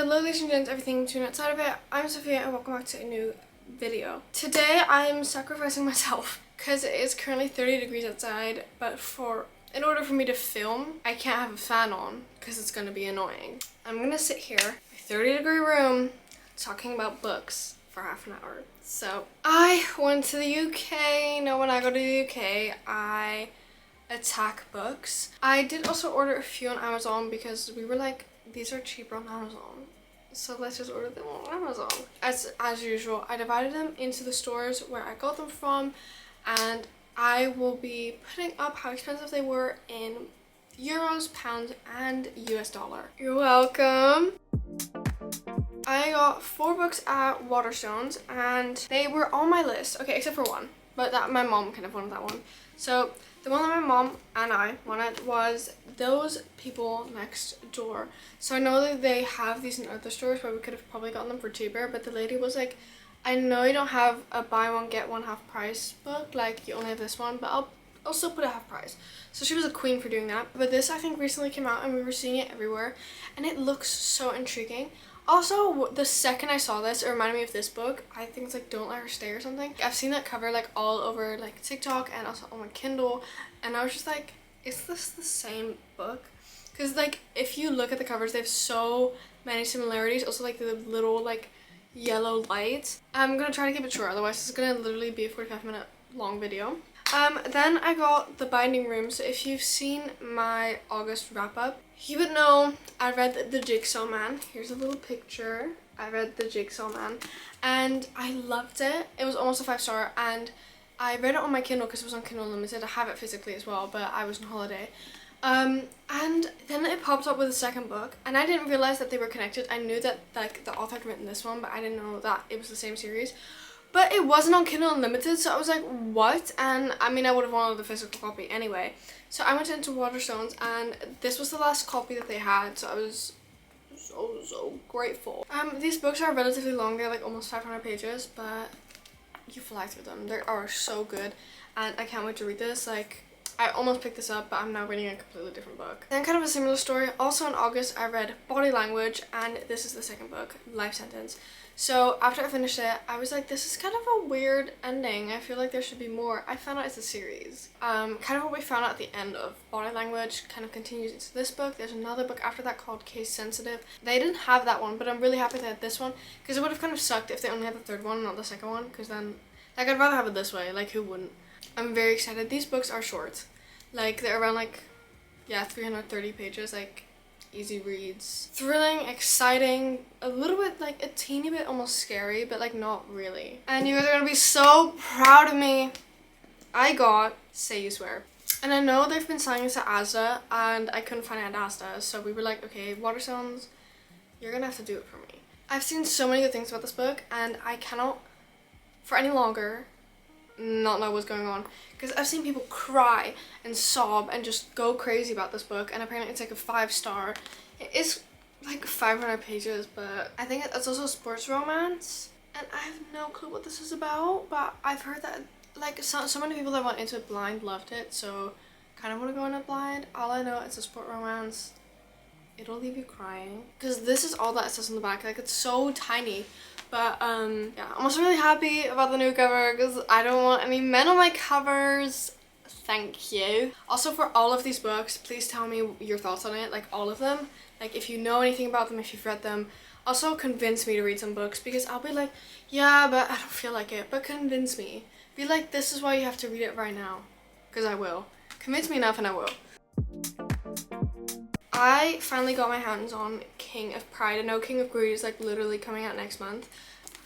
Hello ladies and gents, everything between outside of it. I'm Sophia and welcome back to a new video. Today I'm sacrificing myself because it is currently 30 degrees outside, but in order for me to film, I can't have a fan on because it's going to be annoying. I'm going to sit here in a 30-degree room talking about books for half an hour. So I went to the UK. You know, when I go to the UK, I attack books. I did also order a few on Amazon because we were like, these are cheaper on Amazon, so let's just order them on Amazon. As usual, I divided them into the stores where I got them from, and I will be putting up how expensive they were in euros, pounds, and US dollar. You're welcome. I got 4 books at Waterstones, and they were on my list. Okay, except for one, but that my mom kind of wanted that one. So the one that my mom and I wanted was Those People Next Door. So I know that they have these in other stores where we could have probably gotten them for cheaper, but the lady was like, I know you don't have a buy one get one half price book, like you only have this one, but I'll still put a half price. So she was a queen for doing that. But this I think recently came out and we were seeing it everywhere, and it looks so intriguing. Also, the second I saw this, it reminded me of this book. I think it's like Don't Let Her Stay or something. I've seen that cover like all over like TikTok and also on my Kindle, and I was just like, is this the same book? Because like if you look at the covers, they have so many similarities. Also like the little like yellow lights. I'm gonna try to keep it short, otherwise it's gonna literally be a 45-minute long video. Then I got The Binding Room. So if you've seen my August wrap up, you would know I read The Jigsaw Man. Here's a little picture. I read The Jigsaw Man and I loved it. It was almost a 5-star, and I read it on my Kindle because it was on Kindle Unlimited. I have it physically as well, but I was on holiday. And then it popped up with a second book, and I didn't realize that they were connected. I knew that like the author had written this one, but I didn't know that it was the same series. But it wasn't on Kindle Unlimited, so I was like, what? And I mean, I would have wanted the physical copy anyway. So I went into Waterstones, and this was the last copy that they had, so I was so grateful. These books are relatively long. They're like almost 500 pages, but you fly through them. They are so good, and I can't wait to read this. Like, I almost picked this up, but I'm now reading a completely different book. Then kind of a similar story. Also in August, I read Body Language, and this is the second book, Life Sentence. So after I finished it, I was like, this is kind of a weird ending. I feel like there should be more. I found out it's a series. Kind of what we found out at the end of Body Language kind of continues into this book. There's another book after that called Case Sensitive. They didn't have that one, but I'm really happy they had this one, because it would have kind of sucked if they only had the third one, not the second one, because then, like, I'd rather have it this way. Like, who wouldn't? I'm very excited. These books are short. Like, they're around, like, yeah, 330 pages, like, easy reads. Thrilling, exciting, a little bit, like, a teeny bit almost scary, but, like, not really. And you guys are gonna be so proud of me. I got Say You Swear. And I know they've been selling this at Asda, and I couldn't find it at Asda, so we were like, okay, Waterstones, you're gonna have to do it for me. I've seen so many good things about this book, and I cannot, for any longer, not know what's going on, because I've seen people cry and sob and just go crazy about this book, and apparently it's like a 5-star. It is like 500 pages, but I think it's also a sports romance, and I have no clue what this is about, but I've heard that like so many people that went into it blind loved it, so kind of want to go in it blind. All I know, it's a sport romance. It'll leave you crying, because this is all that it says on the back. Like, it's so tiny. But yeah, I'm also really happy about the new cover, because I don't want any men on my covers. Thank you. Also, for all of these books, please tell me your thoughts on it, like all of them. Like, if you know anything about them, if you've read them. Also, convince me to read some books, because I'll be like, yeah, but I don't feel like it. But convince me. Be like, this is why you have to read it right now, because I will. Convince me enough and I will. I finally got my hands on King of Pride. I know King of Greed is like literally coming out next month.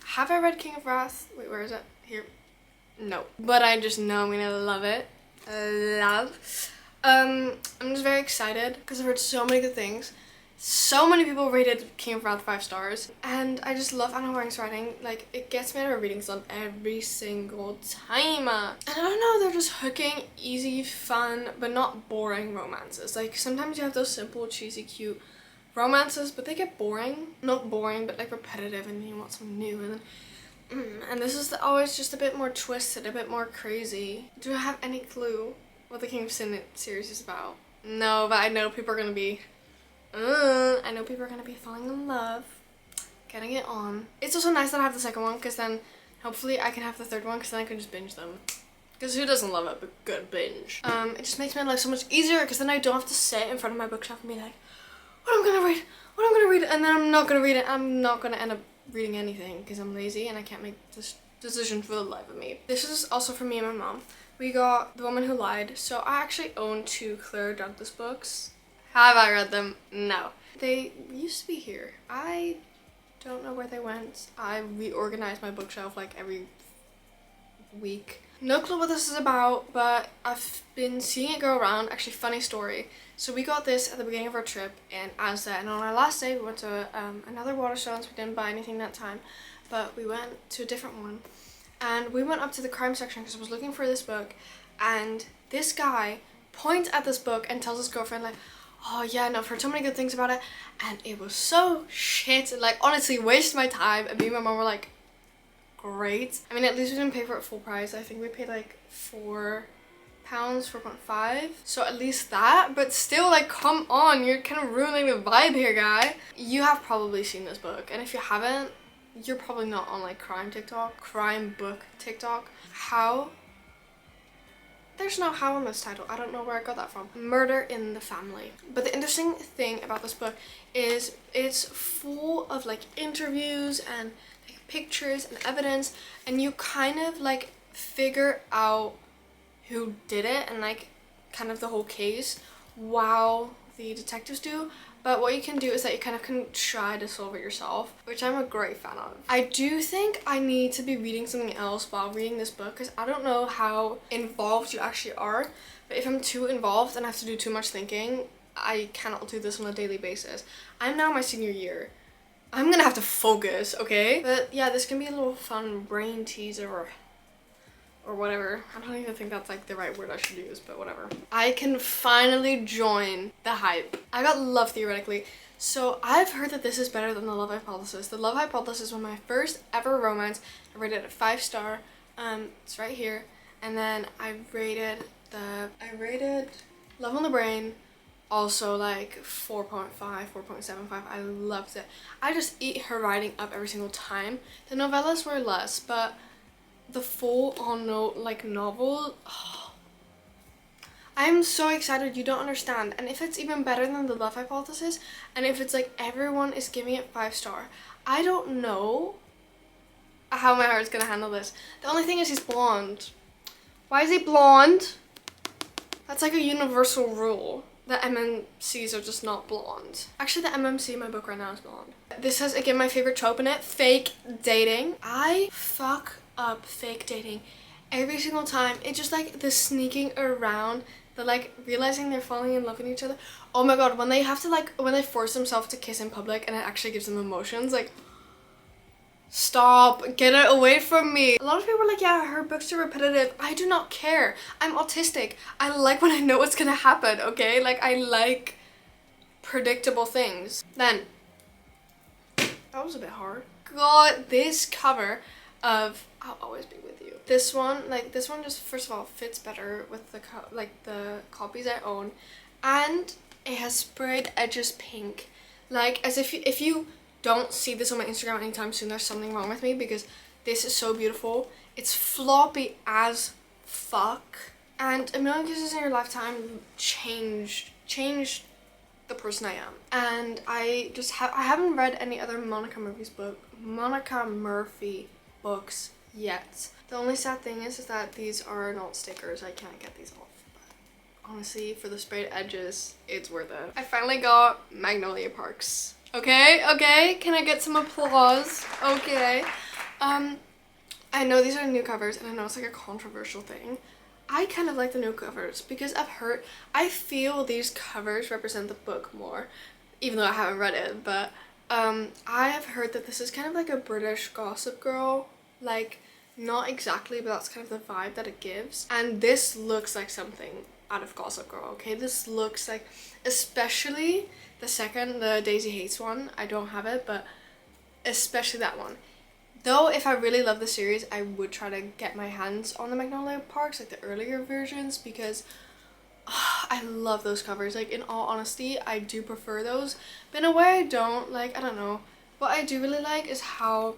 Have I read King of Wrath? Wait, where is it? Here. No. But I just know I'm gonna love it. Love. I'm just very excited because I've heard so many good things. So many people rated King of Wrath 5 stars, and I just love Anna Waring's writing. Like, it gets me out of a reading slump every single time. And I don't know, they're just hooking, easy, fun, but not boring romances. Like, sometimes you have those simple, cheesy, cute romances, but they get boring. Not boring, but like repetitive, and you want something new. And then, and this is always just a bit more twisted, a bit more crazy. Do I have any clue what the King of Sin series is about? No, but I know people are gonna be falling in love getting it on. It's also nice that I have the second one because then hopefully I can have the third one because then I can just binge them. Because who doesn't love a good binge? It just makes my life so much easier because then I don't have to sit in front of my bookshelf and be like, what am I gonna read? What am I gonna read? And then I'm not gonna read it. I'm not gonna end up reading anything because I'm lazy and I can't make this decision for the life of me. This is also for me and my mom. We got The Woman Who Lied. So I actually own 2 Claire Douglas books. Have I read them? No. They used to be here. I don't know where they went. I reorganize my bookshelf like every week. No clue what this is about, but I've been seeing it go around. Actually, funny story. So we got this at the beginning of our trip in Asda, and on our last day we went to another Waterstones. We didn't buy anything that time, but we went to a different one. And we went up to the crime section because I was looking for this book, and this guy points at this book and tells his girlfriend like, oh yeah, no, I've heard so many good things about it, and it was so shit. Like, honestly, wasted my time. And me and my mom were like, great. I mean, at least we didn't pay for it full price. I think we paid like £4, 4.5. So at least that, but still, like, come on, you're kind of ruining the vibe here, guy. You have probably seen this book, and if you haven't, you're probably not on like crime book TikTok. How? There's no how in this title. I don't know where I got that from. Murder in the Family. But the interesting thing about this book is it's full of like interviews and like pictures and evidence, and you kind of like figure out who did it and like kind of the whole case while the detectives do. But what you can do is that you kind of can try to solve it yourself, which I'm a great fan of. I do think I need to be reading something else while reading this book because I don't know how involved you actually are. But if I'm too involved and I have to do too much thinking, I cannot do this on a daily basis. I'm now in my senior year. I'm gonna have to focus, okay? But yeah, this can be a little fun brain teaser or whatever. I don't even think that's like the right word I should use, but whatever. I can finally join the hype. I got Love Theoretically. So I've heard that this is better than The Love Hypothesis. The Love Hypothesis was my first ever romance. I rated it 5-star. It's right here. And then I rated Love on the Brain also like 4.5, 4.75. I loved it. I just eat her writing up every single time. The novellas were less, but the full-on novel, oh, I'm so excited, you don't understand. And if it's even better than The Love Hypothesis, and if it's like everyone is giving it 5-star, I don't know how my heart's gonna handle this. The only thing is he's blonde. Why is he blonde? That's like a universal rule. The MMCs are just not blonde. Actually, the MMC in my book right now is blonde. This has, again, my favorite trope in it, fake dating. I fuck up fake dating every single time. It's just like the sneaking around, the like realizing they're falling in love with each other. Oh my god, when they have to like, when they force themselves to kiss in public and it actually gives them emotions, like, stop, get it away from me. A lot of people are like, yeah, her books are repetitive. I do not care. I'm autistic. I like when I know what's gonna happen, okay? Like, I like predictable things. Then, that was a bit hard. God, this cover of I'll Always Be With You. This one just, first of all, fits better with the the copies I own, and it has sprayed edges pink. Like, as if you don't see this on my Instagram anytime soon, there's something wrong with me, because this is so beautiful. It's floppy as fuck, and A Million Kisses in Your Lifetime changed the person I am. And I haven't read any other Monica Murphy books yet. The only sad thing is that these are not stickers. I can't get these off. But honestly, for the sprayed edges, it's worth it. I finally got Magnolia Parks. Okay, can I get some applause? Okay. I know these are new covers, and I know it's like a controversial thing. I kind of like the new covers because I feel these covers represent the book more, even though I haven't read it, but I have heard that this is kind of like a British Gossip Girl, like, not exactly, but that's kind of the vibe that it gives. And this looks like something out of Gossip Girl, okay? This looks like, especially the Daisy Hates one. I don't have it, but especially that one. Though, if I really love the series, I would try to get my hands on the Magnolia Parks, like the earlier versions, because I love those covers. Like, in all honesty, I do prefer those, but in a way I don't. Like, I don't know, What I do really like is how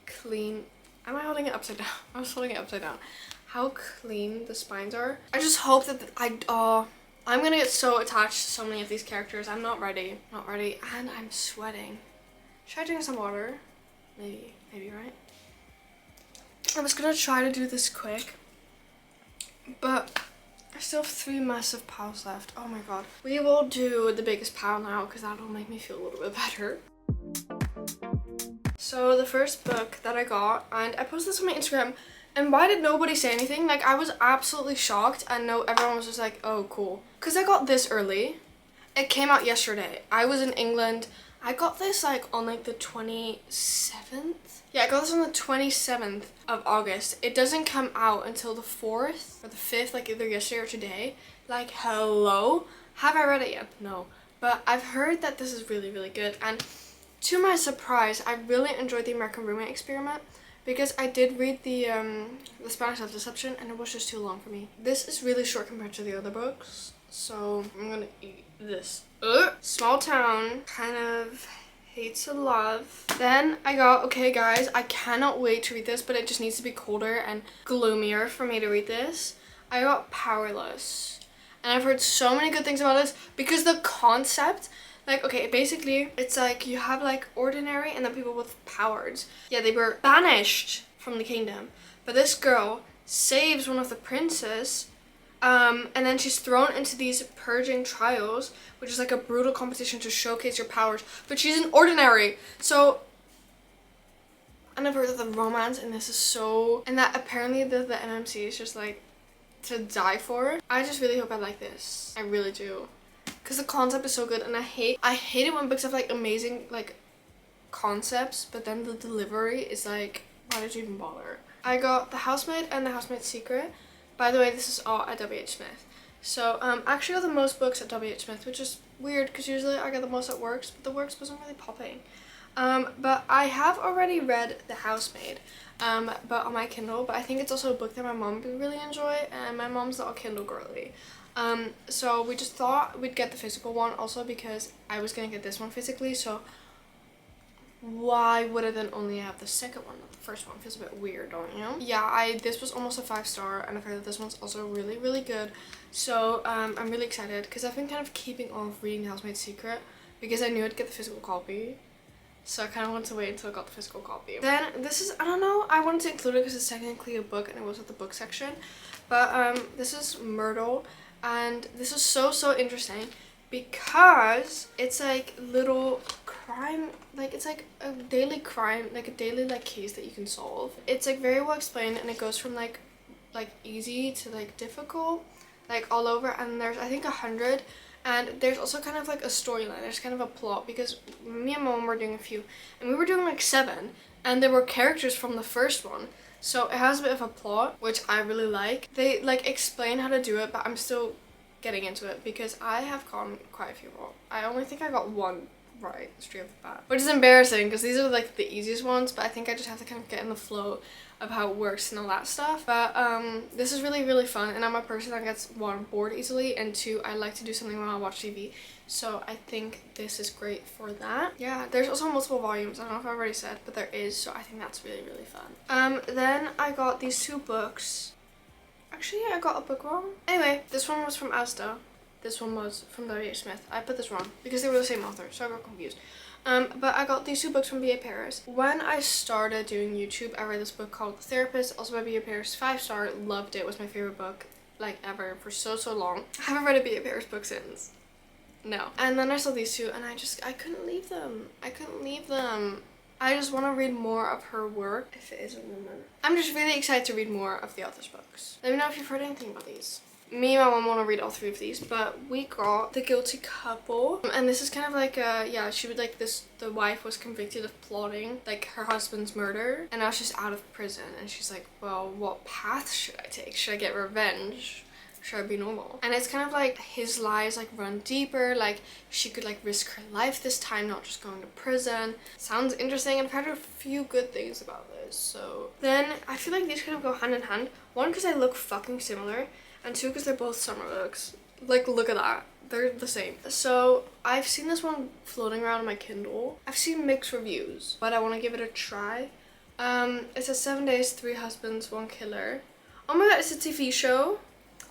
clean, am I holding it upside down? I was holding it upside down. How clean the spines are. I just hope that I'm gonna get so attached to so many of these characters. I'm not ready, and I'm sweating. Should I drink some water? Maybe, right? I was gonna try to do this quick, but I still have 3 massive piles left. Oh my god. We will do the biggest pile now because that'll make me feel a little bit better. So the first book that I got, and I posted this on my Instagram, and why did nobody say anything? Like, I was absolutely shocked, and no, everyone was just like, oh cool. Because I got this early. It came out yesterday. I was in England. I got this like on like the 27th. Yeah, I got this on the 27th of August. It doesn't come out until the 4th or the 5th, like either yesterday or today. Like, hello? Have I read it yet? No. But I've heard that this is really, really good. And to my surprise, I really enjoyed the American Roommate Experiment because I did read the Spanish Self-Deception and it was just too long for me. This is really short compared to the other books. So I'm gonna eat this. Small town, kind of hate to love. Then I got, okay guys, I cannot wait to read this, but it just needs to be colder and gloomier for me to read this. I got Powerless. And I've heard so many good things about this because the concept, like, okay, basically it's like you have like ordinary and then people with powers. Yeah, they were banished from the kingdom. But this girl saves one of the princes. And then she's thrown into these purging trials, which is like a brutal competition to showcase your powers. But she's an ordinary. So, and I've heard that the romance in this is so, and that apparently the MMC is just like to die for. I just really hope I like this. I really do. Because the concept is so good, and I hate it when books have like amazing like concepts, but then the delivery is like, why did you even bother? I got The Housemaid and The Housemaid's Secret. By the way, this is all at W.H. Smith. So, actually I got the most books at W.H. Smith, which is weird because usually I get the most at Works, but the Works wasn't really popping. But I have already read The Housemaid, but on my Kindle, but I think it's also a book that my mom would really enjoy, and my mom's not a Kindle girly. So we just thought we'd get the physical one also because I was gonna get this one physically, so why would I then only have the second one, not the first one? Feels a bit weird, don't you? Yeah, this was almost a 5-star, and I've heard that this one's also really, really good. So I'm really excited because I've been kind of keeping off reading The Housemaid's Secret because I knew I'd get the physical copy. So I kind of wanted to wait until I got the physical copy. Then this is, I don't know, I wanted to include it because it's technically a book and it was at the book section. But this is Myrtle, and this is so interesting because it's like little crime, like it's like a daily crime, like a daily like case that you can solve. It's like very well explained, and it goes from like easy to like difficult, like all over, and there's I think 100, and there's also kind of like a storyline, there's kind of a plot, because me and Mom were doing a few and we were doing like 7, and there were characters from the first one, so it has a bit of a plot, which I really like. They like explain how to do it, but I'm still getting into it because I have gotten quite a few wrong. I only think I got 1 right straight off the bat, which is embarrassing because these are like the easiest ones, but I think I just have to kind of get in the flow of how it works and all that stuff. But this is really fun, and I'm a person that gets 1 bored easily, and 2 I like to do something when I watch TV, so I think this is great for that. Yeah, there's also multiple volumes, I don't know if I already said, but there is, so I think that's really fun. Then I got these 2 books. Actually, I got a book wrong. Anyway, this one was from Asda. This one was from W.H. Smith. I put this wrong because they were the same author, so I got confused. But I got these 2 books from B.A. Paris. When I started doing YouTube, I read this book called The Therapist, also by B.A. Paris, 5-star, loved it, was my favorite book, like ever, for so long. I haven't read a B.A. Paris book since. No. And then I saw these 2 and I couldn't leave them. I just want to read more of her work, if it is a woman. I'm just really excited to read more of the author's books. Let me know if you've heard anything about these. Me and my mom want to read all 3 of these, but we got The Guilty Couple. And this is kind of like yeah, she would like this, the wife was convicted of plotting like her husband's murder, and now she's out of prison, and she's like, well, what path should I take? Should I get revenge? Should I be normal? And it's kind of like his lies like run deeper, like she could like risk her life this time, not just going to prison. Sounds interesting, and I've heard a few good things about this. So then I feel like these kind of go hand in hand. 1, because they look fucking similar, and 2, because they're both summer books. Like, look at that. they're the same. So I've seen this one floating around on my Kindle. I've seen mixed reviews, but I want to give it a try. It says 7 days, 3 husbands, 1 killer. Oh my god, it's a TV show.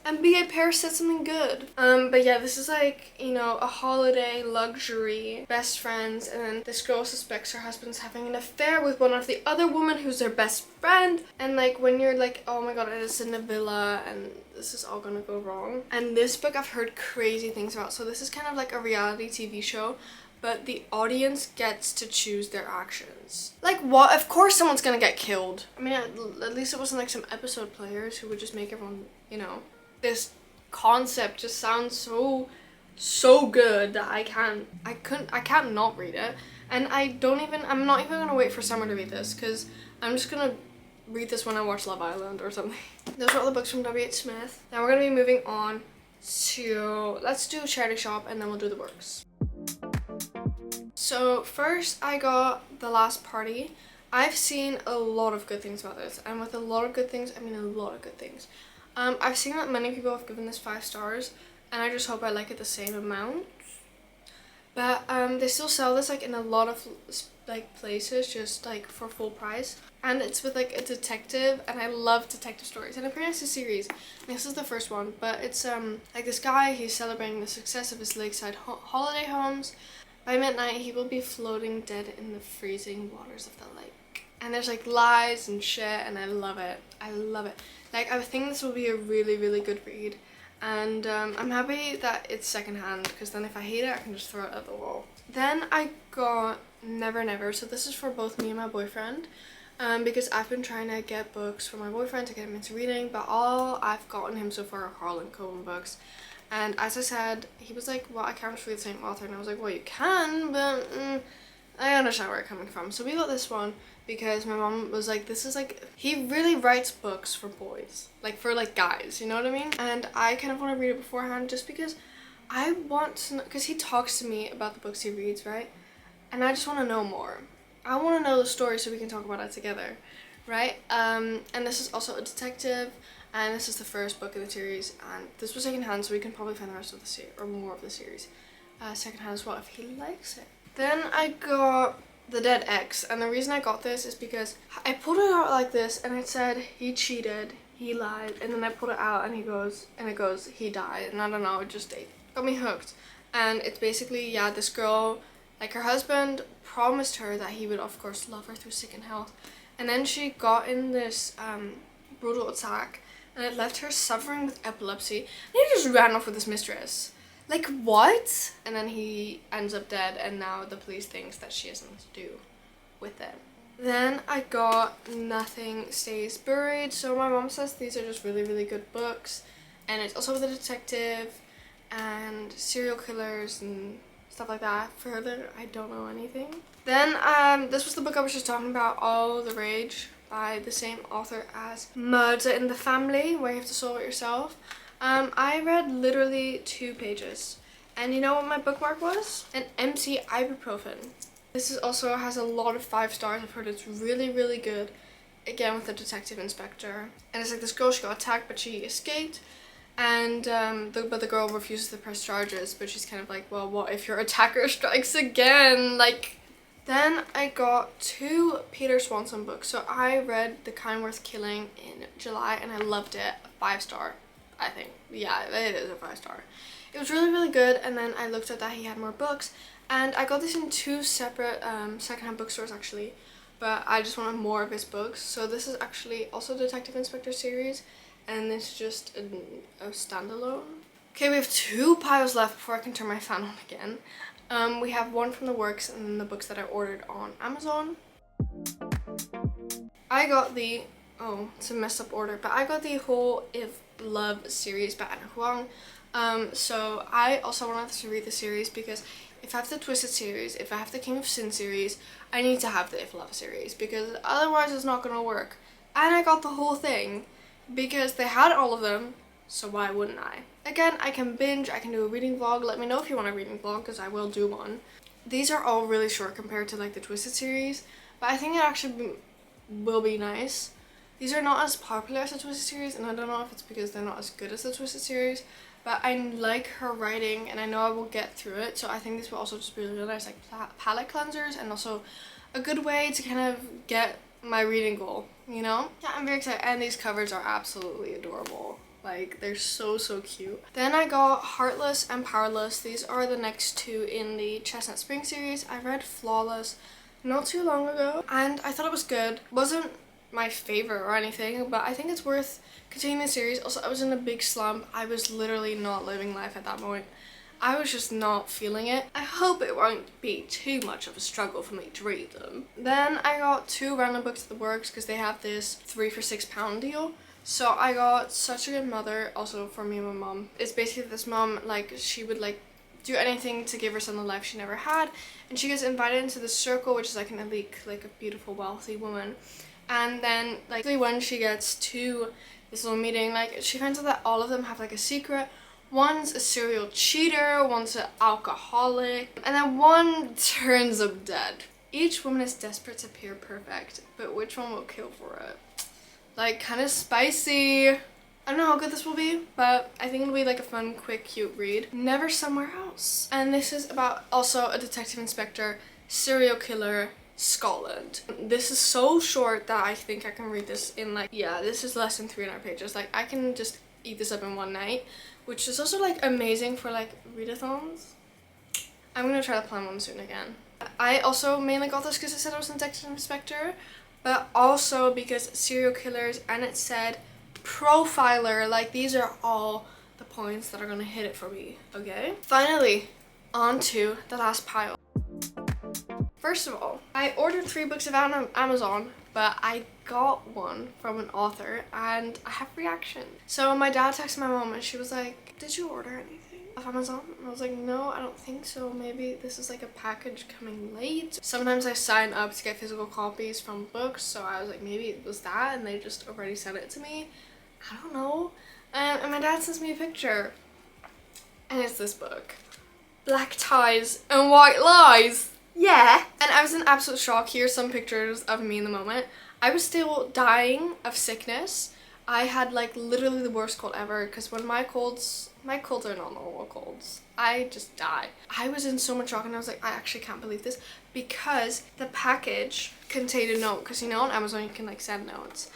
And B.A. Paris said something good. But yeah, this is like, you know, a holiday, luxury, best friends, and then this girl suspects her husband's having an affair with one of the other women who's their best friend. And like, when you're like, oh my god, it is in a villa and this is all gonna go wrong. And this book I've heard crazy things about. So this is kind of like a reality TV show, but the audience gets to choose their actions. Like what? Of course someone's gonna get killed. I mean, at least it wasn't like some episode players who would just make everyone, you know. This concept just sounds so good that I can't not read it. And I'm not even gonna wait for summer to read this, because I'm just gonna read this when I watch Love Island or something. Those are all the books from W.H. Smith. Now we're gonna be moving on to, let's do charity shop and then we'll do the works. So first I got The Last Party. I've seen a lot of good things about this, and with a lot of good things I mean a lot of good things. I've seen that many people have given this 5 stars, and I just hope I like it the same amount. But they still sell this like in a lot of like places, just like for full price. And it's with like a detective, and I love detective stories. And apparently it's a series. And this is the first one, but it's like this guy, he's celebrating the success of his lakeside holiday homes. By midnight, he will be floating dead in the freezing waters of the lake. And there's like lies and shit, and I love it. I love it. Like, I think this will be a really, really good read. And I'm happy that it's secondhand, because then if I hate it, I can just throw it at the wall. Then I got Never Never. So this is for both me and my boyfriend. Because I've been trying to get books for my boyfriend to get him into reading, but all I've gotten him so far are Harlan Coben books. And as I said, he was like, well, I can't just read the same author. And I was like, well, you can, but I understand where it's coming from. So we got this one because my mom was like, this is like, he really writes books for boys, like for like guys, you know what I mean? And I kind of want to read it beforehand just because I want to know, because he talks to me about the books he reads, right? And I just want to know more. I want to know the story so we can talk about it together, right? And this is also a detective, and this is the first book in the series, and this was secondhand, so we can probably find the rest of the series, or more of the series, secondhand as well if he likes it. Then I got The Dead Ex, and the reason I got this is because I pulled it out like this, and it said he cheated, he lied, and then I pulled it out and it goes he died, and I don't know, it just got me hooked. And it's basically, yeah, this girl, like her husband promised her that he would of course love her through sick and health, and then she got in this brutal attack, and it left her suffering with epilepsy, and he just ran off with his mistress. Like, what? And then he ends up dead, and now the police thinks that she has nothing to do with it. Then I got Nothing Stays Buried. So my mom says these are just really, really good books, and it's also with a detective and serial killers and stuff like that. Further, I don't know anything. Then this was the book I was just talking about, All the Rage, by the same author as Murder in the Family, where you have to solve it yourself. I read literally 2 pages, and you know what my bookmark was? An empty ibuprofen. This is also has a lot of 5 stars. I've heard it's really, really good. Again, with the detective inspector, and it's like this girl, she got attacked but she escaped, and but the girl refuses to press charges, but she's kind of like, well, what if your attacker strikes again? Like, then I got 2 Peter Swanson books. So I read The Kind Worth Killing in July, and I loved it. 5 star. I think, yeah, it is a 5 star. It was really, really good. And then I looked at that he had more books, and I got this in 2 separate secondhand bookstores actually, but I just wanted more of his books. So this is actually also a Detective Inspector series, and this is just a standalone. Okay, we have 2 piles left before I can turn my fan on again. We have one from the works, and then the books that I ordered on Amazon. I got the, oh, it's a messed up order, but I got the whole If Love series by Anna Huang. So I also wanted to read the series because if I have the Twisted series, if I have the King of Sin series, I need to have the If Love series, because otherwise it's not gonna work. And I got the whole thing because they had all of them, so why wouldn't I? Again, I can binge, I can do a reading vlog. Let me know if you want a reading vlog, because I will do one. These are all really short compared to like the Twisted series, but I think it actually will be nice. These are not as popular as the Twisted series, and I don't know if it's because they're not as good as the Twisted series, but I like her writing and I know I will get through it. So I think this will also just be really nice, like palette cleansers, and also a good way to kind of get my reading goal, you know? Yeah, I'm very excited, and these covers are absolutely adorable. Like, they're so cute. Then I got Heartless and Powerless. These are the next two in the Chestnut Spring series. I read Flawless not too long ago and I thought it was good. Wasn't my favorite or anything, but I think it's worth continuing the series. Also, I was in a big slump. I was literally not living life at that point. I was just not feeling it. I hope it won't be too much of a struggle for me to read them. Then I got 2 random books at the works because they have this 3 for £6 deal. So I got Such a Good Mother, also for me and my mom. It's basically this mom, like, she would like do anything to give her son the life she never had, and she gets invited into the circle, which is like an elite, like a beautiful wealthy woman. And then like when she gets to this little meeting, like she finds out that all of them have like a secret. One's a serial cheater, one's an alcoholic, and then one turns up dead. Each woman is desperate to appear perfect, but which one will kill for it? Like, kind of spicy. I don't know how good this will be, but I think it'll be like a fun, quick, cute read. Never Somewhere Else. And this is about also a detective inspector, serial killer, Scotland. This is so short that I think I can read this in like, yeah, this is less than 300 pages. Like, I can just eat this up in one night, which is also like amazing for like readathons. I'm gonna try to plan one soon again. I also mainly got this because it said I was a detective inspector, but also because serial killers, and it said profiler. Like, these are all the points that are gonna hit it for me, okay? Finally, on to the last pile. First of all, I ordered 3 books of Amazon, but I got one from an author and I have reaction. So my dad texted my mom and she was like, did you order anything off Amazon? And I was like, no, I don't think so. Maybe this is like a package coming late. Sometimes I sign up to get physical copies from books, so I was like, maybe it was that and they just already sent it to me. I don't know. And my dad sends me a picture and it's this book. Black Ties and White Lies. Yeah. And I was in absolute shock. Here's some pictures of me in the moment. I was still dying of sickness. I had like literally the worst cold ever, because when my colds are not normal colds. I just die. I was in so much shock and I was like, I actually can't believe this, because the package contained a note, because you know on Amazon you can like send notes.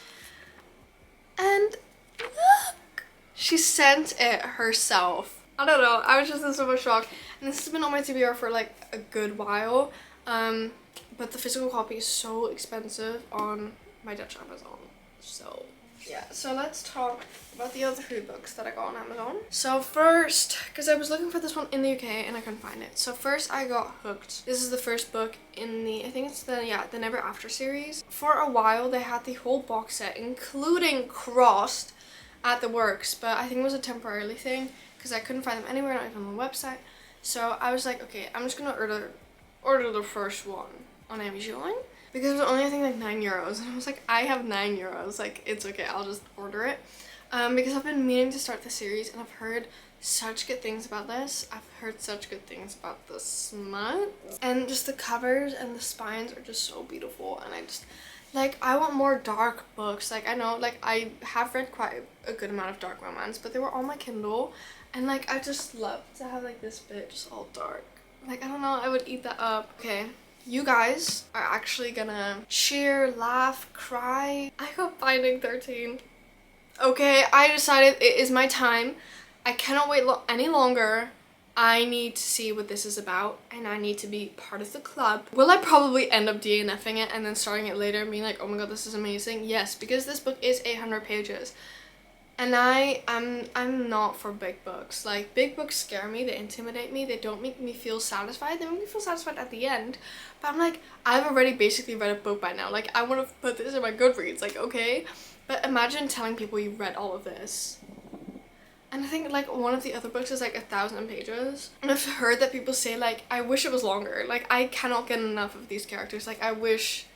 And look, she sent it herself. I don't know, I was just in so much shock. And this has been on my TBR for like a good while, but the physical copy is so expensive on my Dutch Amazon. So yeah, so let's talk about the other 3 books that I got on Amazon. So first, because I was looking for this one in the UK and I couldn't find it. So first I got Hooked. This is the first book in the, I think it's the Never After series. For a while they had the whole box set, including Crossed, at the works, but I think it was a temporary thing because I couldn't find them anywhere, not even on the website. So I was like, okay, I'm just gonna order the first one on Amazon, because it was only I think like €9, and I was like, I have €9, like it's okay, I'll just order it. Because I've been meaning to start the series and I've heard such good things about this. I've heard such good things about the smut and just the covers and the spines are just so beautiful, and I just like, I want more dark books. Like, I know, like, I have read quite a good amount of dark romance, but they were on my Kindle, and like, I just love to have like this bit just all dark. Like, I don't know, I would eat that up. Okay, you guys are actually gonna cheer, laugh, cry. I got Binding 13. Okay, I decided it is my time. I cannot wait any longer. I need to see what this is about, and I need to be part of the club. Will I probably end up DNFing it and then starting it later and being like, oh my god, this is amazing? Yes, because this book is 800 pages. And I'm not for big books. Like, big books scare me, they intimidate me, they don't make me feel satisfied. They make me feel satisfied at the end. But I'm like, I've already basically read a book by now. Like, I want to put this in my Goodreads, like, okay? But imagine telling people you've read all of this. And I think like one of the other books is like 1,000 pages. And I've heard that people say like, I wish it was longer. Like, I cannot get enough of these characters. Like, I wish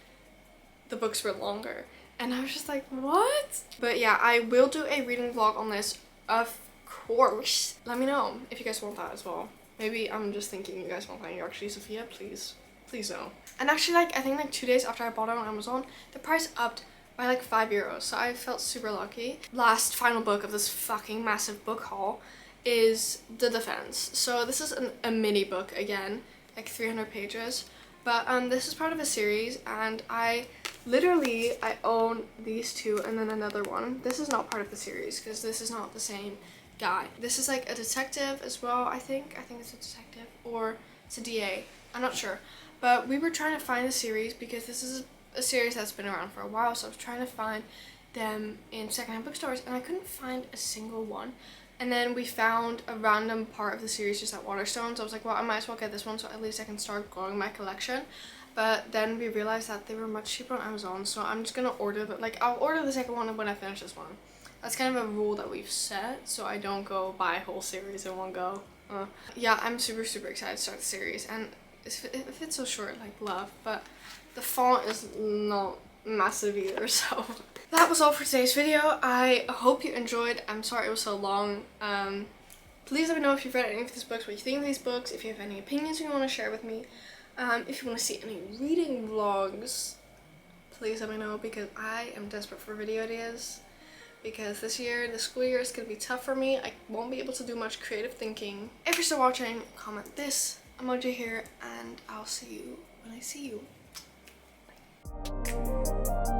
the books were longer. And I was just like, what? But yeah, I will do a reading vlog on this, of course. Let me know if you guys want that as well. Maybe I'm just thinking you guys want that. You're actually Sophia, please. Please no. And actually, like, I think like 2 days after I bought it on Amazon, the price upped by like €5, so I felt super lucky. Last final book of this fucking massive book haul is The Defense. So this is a mini book again, like 300 pages. But this is part of a series, and I own these two and then another one. This is not part of the series because this is not the same guy. This is like a detective as well, I think. I think it's a detective, or it's a DA. I'm not sure. But we were trying to find the series because this is a series that's been around for a while, so I was trying to find them in secondhand bookstores and I couldn't find a single one. And then we found a random part of the series just at Waterstones. I was like, well, I might as well get this one so at least I can start growing my collection. But then we realized that they were much cheaper on Amazon, so I'm just gonna order them. Like, I'll order the second one when I finish this one. That's kind of a rule that we've set, so I don't go buy a whole series in one go. Yeah, I'm super excited to start the series, and if it's so short, like, love, but the font is not massive either, so that was all for today's video. I hope you enjoyed. I'm sorry it was so long. Please let me know if you've read any of these books, what you think of these books, if you have any opinions you want to share with me. If you want to see any reading vlogs, please let me know, because I am desperate for video ideas, because this year, the school year, is going to be tough for me. I won't be able to do much creative thinking. If you're still watching, comment this emoji here, and I'll see you when I see you. Bye.